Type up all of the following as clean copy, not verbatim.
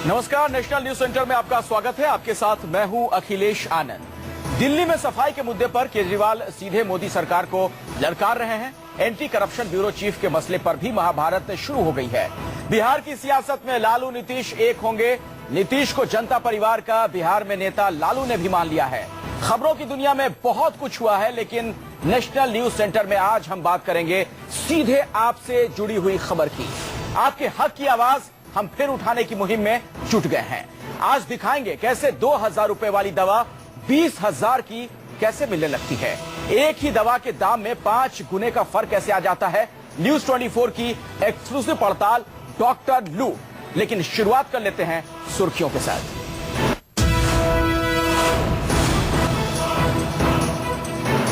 नमस्कार, national news centre में आपका स्वागत है। आपके साथ मैं हूं अखिलेश आनंद। दिल्ली में सफाई के मुद्दे पर केजरीवाल सीधे मोदी सरकार को ललकार रहे हैं। एंटी करप्शन ब्यूरो चीफ के मसले पर भी महाभारत शुरू हो गई है। बिहार की सियासत में लालू नीतीश एक होंगे। नीतीश को जनता परिवार का बिहार में नेता लालू ने भी मान लिया है। खबरों की दुनिया में बहुत कुछ हुआ है, लेकिन नेशनल न्यूज सेंटर में आज हम बात करेंगे सीधे आपसे जुड़ी हुई खबर की। आपके हक की आवाज हम फिर उठाने की मुहिम में जुट गए हैं। आज दिखाएंगे कैसे 2000 रुपए वाली दवा 20,000 की कैसे मिलने लगती है। एक ही दवा के दाम में 5 गुने का फर्क कैसे आ जाता है। न्यूज 24 की एक्सक्लूसिव पड़ताल डॉक्टर लू। लेकिन शुरुआत कर लेते हैं सुर्खियों के साथ।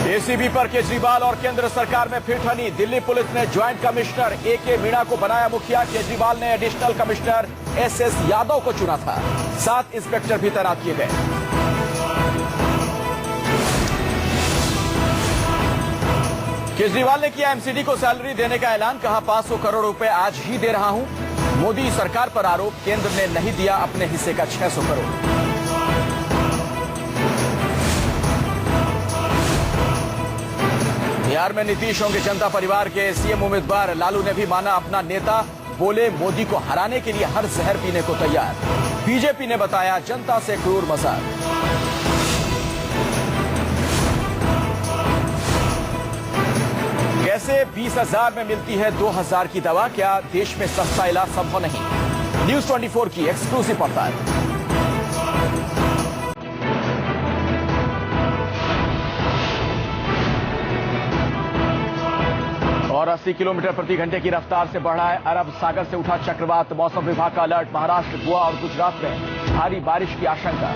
एसीबी पर केजरीवाल और केंद्र सरकार में फिर ठनी। दिल्ली पुलिस ने ज्वाइंट कमिश्नर AK मीणा को बनाया मुखिया। केजरीवाल ने एडिशनल कमिश्नर SS यादव को चुना था। 7 इंस्पेक्टर भी तैनात किए गए। केजरीवाल ने किया MCD को सैलरी देने का ऐलान। कहा 500 करोड़ रुपए आज ही दे रहा हूं। मोदी सरकार पर आरोप, केंद्र ने नहीं दिया अपने हिस्से का 600 करोड़। बिहार में नीतीश होंगे जनता परिवार के CM उम्मीदवार। लालू ने भी माना अपना नेता। बोले मोदी को हराने के लिए हर जहर पीने को तैयार। बीजेपी ने बताया जनता से क्रूर मजाक। कैसे 20,000 में मिलती है 2000 की दवा? क्या देश में सस्ता इलाज संभव नहीं? न्यूज 24 की एक्सक्लूसिव पड़ताल। और 80 किलोमीटर प्रति घंटे की रफ्तार से बढ़ा है अरब सागर से उठा चक्रवात। मौसम विभाग का अलर्ट। महाराष्ट्र, गोवा और गुजरात में भारी बारिश की आशंका।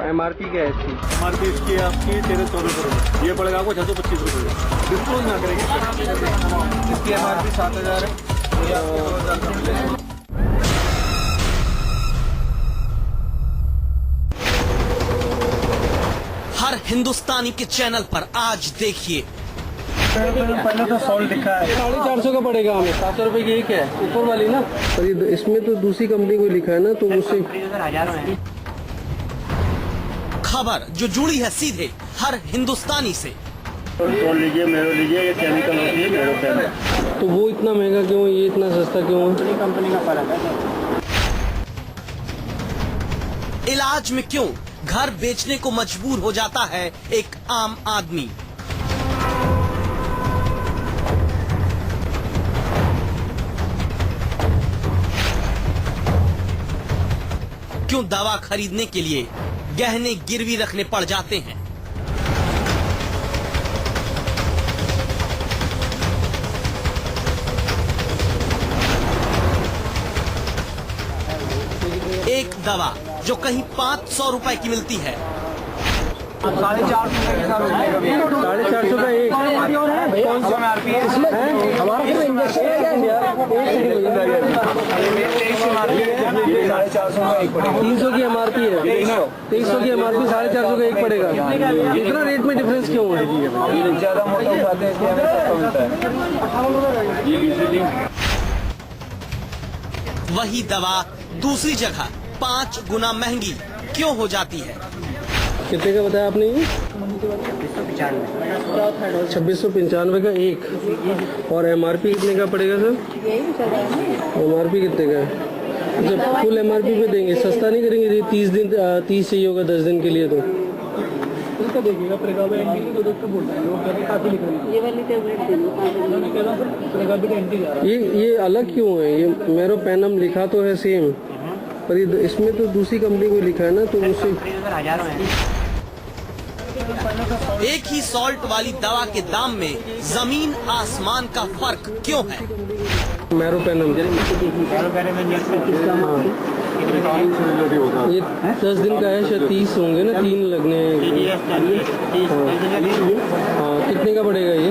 MRP क्या है इसकी? MRP इसकी आपकी 13-14 करोड़। ये पड़ेगा आपको 625 रुपये। डिस्काउंट ना करेंगे। इसकी MRP 7,000 है। ये आपको 2,000 हर हिंदुस्तानी के चैनल पर आज देखिए। पहले तो 100 लिखा है। 450 का पड़ेगा हमें। 700 रुपये की एक है ऊपर वाली ना। और इसमें तो दूसरी कंपनी को लिखा है ना, तो उससे खबर जो जुड़ी है सीधे हर हिंदुस्तानी से। तो लीजिए, मेरो लीजिए, ये केमिकल होती है, मेरो केमिकल। तो वो इतना महंगा क्यों है, ये इतना सस्ता क्यों है? कंपनी का फर्क है। इलाज में क्यों घर बेचने को मजबूर हो जाता है एक आम आदमी? क्यों दवा खरीदने के लिए गहने गिरवी रखने पड़ जाते हैं? एक दवा जो कहीं 500 रुपए की मिलती है, 450 का एक। कौन सा MRP है? हमारा तो इंजेक्शन है यार। 300 की MRP है। 2300 की MRP 450 का एक पड़ेगा। इतना रेट में डिफरेंस क्यों है? ज्यादा मोटा उठाते हैं इसलिए हमें सस्ता मिलता है। वही दवा दूसरी जगह 5 गुना महंगी क्यों हो जाती है? कितने का बताया आपने? ये 2695 का एक। और MRP कितने का पड़ेगा सर? MRP कितने का है? जब फुल MRP पे देंगे, सस्ता नहीं करेंगे? 30 चाहिए होगा 10 दिन के लिए तो इसका देखिएगा प्रेगाबा एंटी की तो बोल रहे हैं लोग कहते हैं काफी लिख रहे हैं। ये वाली टेबलेट देनी प्रेगाबा एंटी जा रहा है। ये अलग क्यों है? ये मेरोपेनम लिखा तो है सेम, पर इसमें तो दूसरी कंपनी को लिखा है ना, तो उससे एक ही सॉल्ट वाली दवा के दाम में जमीन आसमान का फर्क क्यों है? मेरोपेनम ये 10 दिन का है, शायद 30 होंगे ना, 3 लगने हैं। हाँ, कितने का पड़ेगा ये?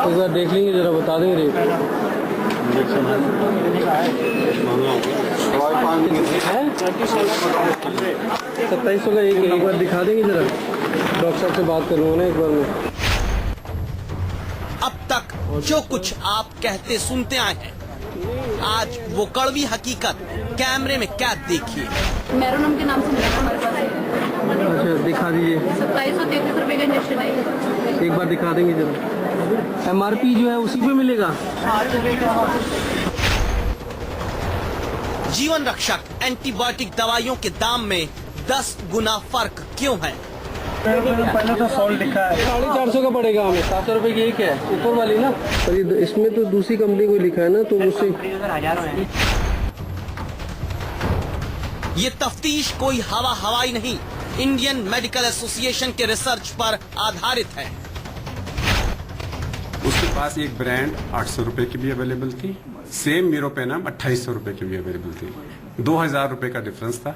एक बार देख लेंगे, जरा बता देंगे रेट। 2700 का एक बार दिखा देंगे जरा, डॉक्टर साहब से बात कर लूँगा ना एक बार में। अब तक जो कुछ आप कहते सुनते आए हैं, आज वो कड़वी हकीकत कैमरे में कैद देखिए। मेरोनम के नाम से मिला हमारे पास। अच्छा, दिखा दीजिए। 2733 रुपए का इंजेक्शन है। एक बार दिखा देंगे जरा। MRP जो है उसी पे मिलेगा? जीवन रक्षक एंटीबायोटिक दवाइयों के दाम में 10 गुना फर्क क्यों है? पहले तो सॉल्ट लिखा है 450 का पड़ेगा हमें। 700 रुपए की एक है ऊपर वाली ना, पर इसमें तो दूसरी कंपनी को लिखा है ना, तो उससे ये तफ्तीश कोई हवाई नहीं, इंडियन मेडिकल एसोसिएशन के रिसर्च पर आधारित है। उसके पास एक ब्रांड 800 रुपए की भी अवेलेबल थी, सेम मेरोपेनम 2800 रुपए की भी अवेलेबल थी। 2000 रुपए का डिफरेंस था।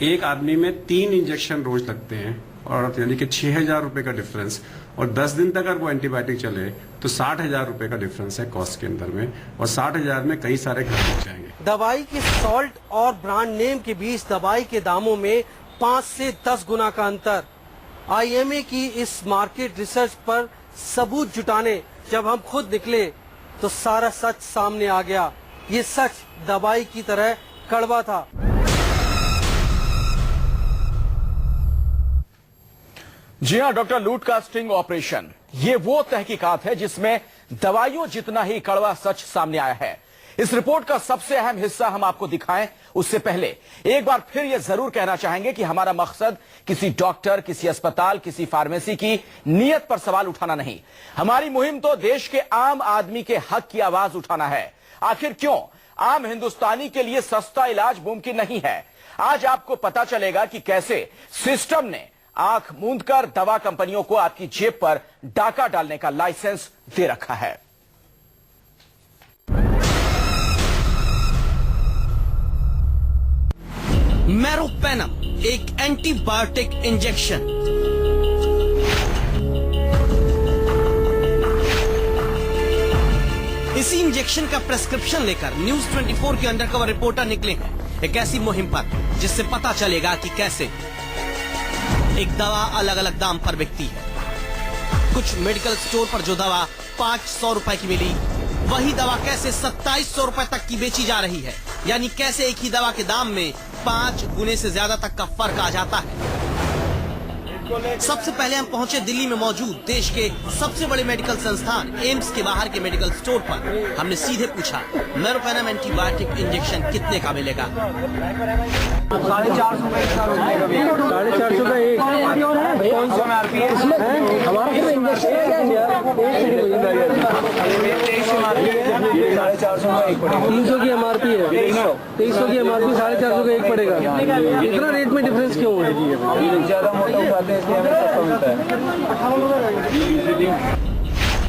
एक आदमी में 3 इंजेक्शन रोज लगते हैं, और यानी कि 6000 रुपए का डिफरेंस, और 10 दिन तक अगर वो एंटीबायोटिक चले तो 60,000 रुपए का डिफरेंस है कॉस्ट के अंदर में, और 60,000 में कई सारे घर लग जाएंगे। दवाई के सॉल्ट और ब्रांड नेम के बीच दवाई के दामों में 5 से 10 गुना का अंतर। IMA की इस मार्केट रिसर्च पर सबूत जुटाने जब हम खुद निकले तो सारा सच सामने आ गया। ये सच दवाई की तरह कड़वा था। जी हां, डॉक्टर लूट का स्टिंग ऑपरेशन, ये वो तहकीकात है जिसमें दवाइयों जितना ही कड़वा सच सामने आया है। इस रिपोर्ट का सबसे अहम हिस्सा हम आपको दिखाएं उससे पहले एक बार फिर यह जरूर कहना चाहेंगे कि हमारा मकसद किसी डॉक्टर, किसी अस्पताल, किसी फार्मेसी की नीयत पर सवाल उठाना नहीं। हमारी मुहिम तो देश के आम आदमी के हक की आवाज उठाना है। आखिर क्यों आम हिंदुस्तानी के लिए सस्ता इलाज मुमकिन नहीं है? आज आपको पता चलेगा कि कैसे सिस्टम ने आंख मूंदकर दवा कंपनियों को आपकी जेब पर डाका डालने का लाइसेंस दे रखा है। मेरोपेनम एक एंटीबायोटिक इंजेक्शन। इसी इंजेक्शन का प्रेस्क्रिप्शन लेकर न्यूज 24 के अंडरकवर रिपोर्टर निकले हैं एक ऐसी मुहिम पर जिससे पता चलेगा कि कैसे एक दवा अलग अलग दाम पर बिकती है। कुछ मेडिकल स्टोर पर जो दवा 500 रुपए की मिली, वही दवा कैसे 2700 रुपए तक की बेची जा रही है। यानी कैसे एक ही दवा के दाम में 5 गुने से ज्यादा तक का फर्क आ जाता है। सबसे पहले हम पहुंचे दिल्ली में मौजूद देश के सबसे बड़े मेडिकल संस्थान एम्स के बाहर के मेडिकल स्टोर पर। हमने सीधे पूछा, मेरोपेनम एंटीबायोटिक इंजेक्शन कितने का मिलेगा? 450 का एक। हमारा इंजेक्शन 300 की MRP है, 2300 की MRP 450 का एक पड़ेगा। इतना रेट में डिफरेंस क्यों है? ज्यादा मोटा उठाते हैं इसलिए हमें सस्ता मिलता है।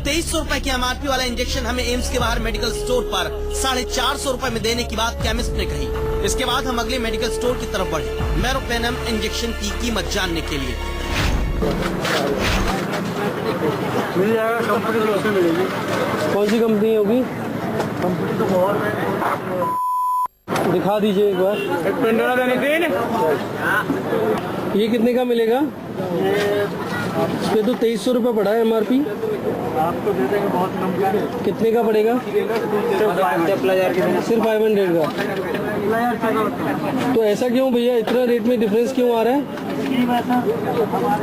2300 रुपए की MRP वाला इंजेक्शन हमें एम्स के बाहर मेडिकल स्टोर पर 450 रुपए में देने की बात केमिस्ट ने कही। इसके बाद हम अगले मेडिकल स्टोर की तरफ बढ़े मेरोपेनम इंजेक्शन की कीमत जानने के लिए। मिल जाएगा, कंपनी तो उसमें मिलेगी। कौन सी कंपनी होगी? कंपनी तो बहुत दिखा दीजिए एक बार। एक पेंडरा देने दें। ये कितने का मिलेगा? इस पे तो 2300 रुपये पड़ा है MRP। आपको दे देंगे बहुत कम। कितने का पड़ेगा? सिर्फ 500 का। तो ऐसा क्यों भैया, इतना रेट में डिफरेंस क्यों आ रहा है? हमारे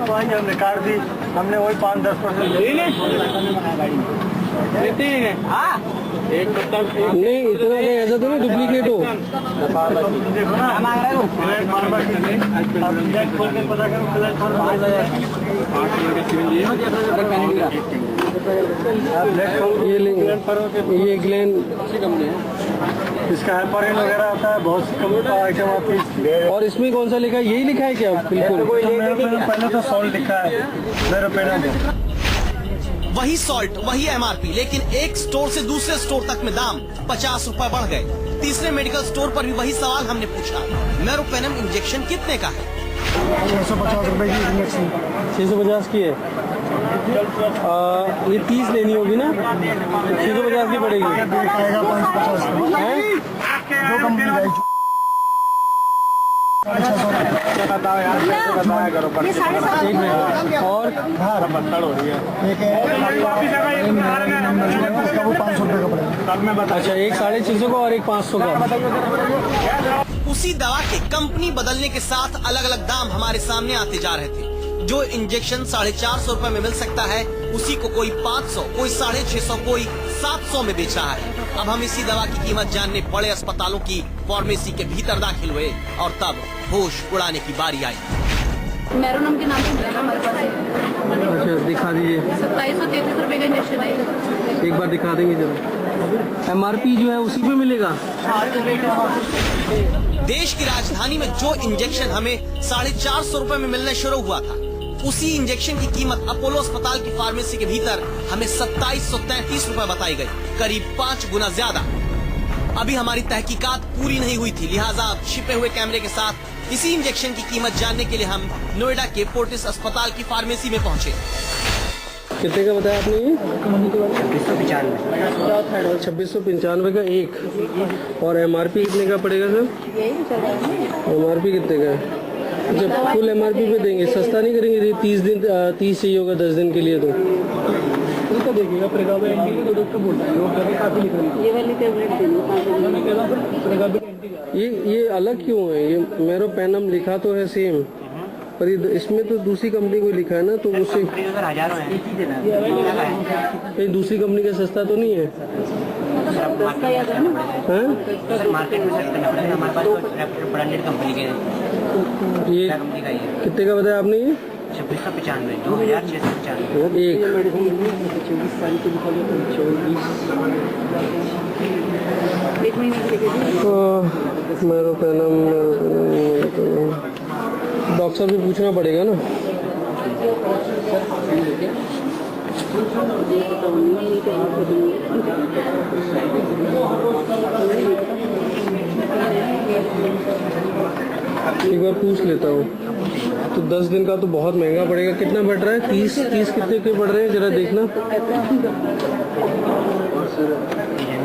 पास हमने काट दी, हमने वही 5-10% नहीं इतना कहीं ऐसा तो नहीं डुप्लीकेट हो। ये लेंगे, ये ग्लेन इसका हेपरिन वगैरह आता है, बहुत सी कम आइटम आती है। और इसमें कौन सा लिखा है, यही लिखा है क्या बिल्कुल? पहले तो सॉल्ट लिखा है मेरे पेन में। वही सॉल्ट, वही एमआरपी, लेकिन एक स्टोर से दूसरे स्टोर तक में दाम 50 रुपए बढ़ गए। तीसरे मेडिकल स्टोर पर भी वही सवाल हमने पूछा, मेरोपेनम इंजेक्शन कितने का है? 650 रुपए की इंजेक्शन। 650 की है। ये 30 लेनी होगी ना, 650 की पड़ेगी। आएगा 550 हैं? दो कंपनी का एक मिनट और एक उसका वो 500 रुपए का पड़ेगा। अच्छा, एक 650 का और एक 500 का। उसी दवा के कंपनी बदलने के साथ अलग अलग दाम हमारे सामने आते जा रहे थे। जो इंजेक्शन 450 रुपए में मिल सकता है, उसी को कोई 500, कोई 650, कोई 700 में बेच रहा है। अब हम इसी दवा की कीमत जानने बड़े अस्पतालों की फार्मेसी के भीतर दाखिल हुए और तब होश उड़ाने की बारी आई। मैरोनम के नाम से मिला हमारे पास। अच्छा, दिखा दीजिए। 2733 रुपए का इंजेक्शन है। एक बार दिखा देंगे जरा। एमआरपी जो है उसी पे मिलेगा। देश की राजधानी में जो इंजेक्शन हमें 450 रुपए में मिलना शुरू हुआ था, उसी इंजेक्शन की कीमत अपोलो अस्पताल की फार्मेसी के भीतर हमें 2733 रुपए बताई गई, करीब 5 गुना ज्यादा। अभी हमारी तहकीकात पूरी नहीं हुई थी, लिहाजा अब छिपे हुए कैमरे के साथ इसी इंजेक्शन की कीमत जानने के लिए हम नोएडा के फोर्टिस अस्पताल की फार्मेसी में पहुंचे। कितने का बताया आपने ये? 2695 का एक। और एमआरपी कितने का पड़ेगा सर? एमआरपी कितने का है? जब फुल एमआरपी पे देंगे, सस्ता नहीं करेंगे? 30 चाहिए होगा 10 दिन के लिए तो देखिएगा प्रेगाबा एंटी की तो डॉक्टर बोल रहा है, वो काफी लिख रही है। ये वाली टेबलेट ये अलग क्यों है? ये मेरोपेनम लिखा तो है सेम, पर इसमें तो दूसरी कंपनी को लिखा है ना, तो उससे कहीं दूसरी कंपनी का सस्ता तो नहीं है? मार्केट में सर्च करना पड़ेगा, हमारे पास तो ब्रांडेड कंपनी के ये कंपनी का ही है। कितने का बताया आपने? ये 2695, 2695 एक। एक महीने की मेरोपेनम डॉक्टर साहब से पूछना पड़ेगा ना। एक बार पूछ लेता हूँ। तो 10 दिन का तो बहुत महंगा पड़ेगा। कितना बढ़ रहा है? 30 कितने के बढ़ रहे हैं जरा देखना।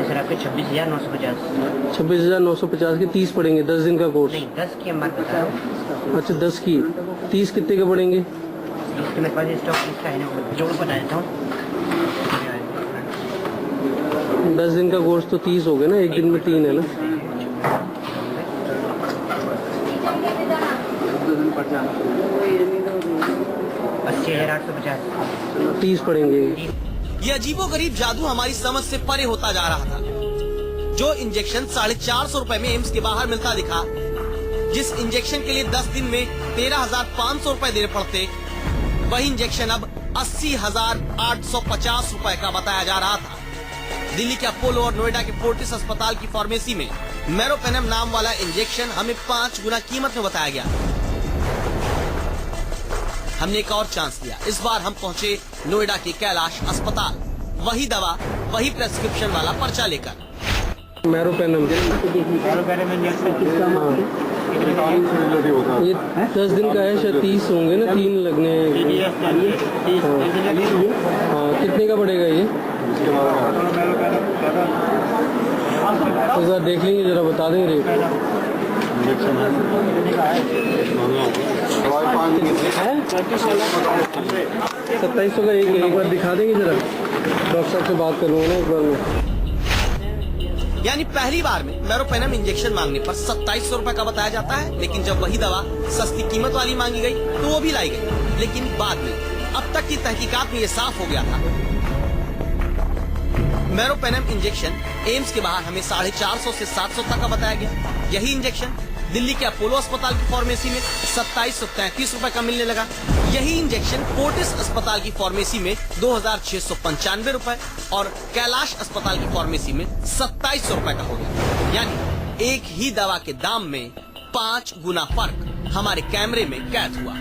सर आपके 26,950। 26,950 के 30 पड़ेंगे 10 दिन का कोर्स। नहीं, 10 की एमआर बता रहा हूँ। अच्छा 10 की 30 कितने के पड़ेंगे? इसके मेरे पास स्टॉक इसका है ना, जोड़ बता देता हूँ। 10 दिन का कोर्स तो 30 हो गया ना, एक दिन में 3 है ना। 80,850। 30 पड़ेंगे। ये अजीबोगरीब जादू हमारी समझ से परे होता जा रहा था। जो इंजेक्शन 450 रुपए में एम्स के बाहर मिलता दिखा, जिस इंजेक्शन के लिए 10 दिन में 13,500 रुपए देने पड़ते, वही इंजेक्शन अब 80,850 रुपए का बताया जा रहा था। दिल्ली के अपोलो और नोएडा के फोर्टिस अस्पताल की फार्मेसी में मेरोपेनम नाम वाला इंजेक्शन हमें 5 गुना कीमत में बताया गया। हमने एक और चांस लिया। इस बार हम पहुंचे नोएडा के कैलाश अस्पताल, वही दवा, वही प्रेस्क्रिप्शन वाला पर्चा लेकर। मेरोपेनम ये 10 दिन का है, शायद 30 होंगे ना, 3 लगने हैं। हाँ, कितने का पड़ेगा ये? तो जरा देख लेंगे, जरा बता देंगे रेट। 2700 का एक बार दिखा देंगे जरा। डॉक्टर साहब से बात कर लूँगा ना एक बार में। यानी पहली बार में मेरोपेनम इंजेक्शन मांगने पर 2700 रुपए का बताया जाता है, लेकिन जब वही दवा सस्ती कीमत वाली मांगी गई तो वो भी लाई गई। लेकिन बाद में अब तक की तहकीकात में ये साफ हो गया था मेरोपेनम इंजेक्शन एम्स के बाहर हमें 450 से 700 तक का बताया गया। यही इंजेक्शन दिल्ली के अपोलो अस्पताल की फार्मेसी में 2733 रुपए का मिलने लगा। यही इंजेक्शन फोर्टिस अस्पताल की फार्मेसी में 2695 रुपए और कैलाश अस्पताल की फार्मेसी में 2700 रुपए का हो गया। यानी एक ही दवा के दाम में 5 गुना फर्क हमारे कैमरे में कैद हुआ।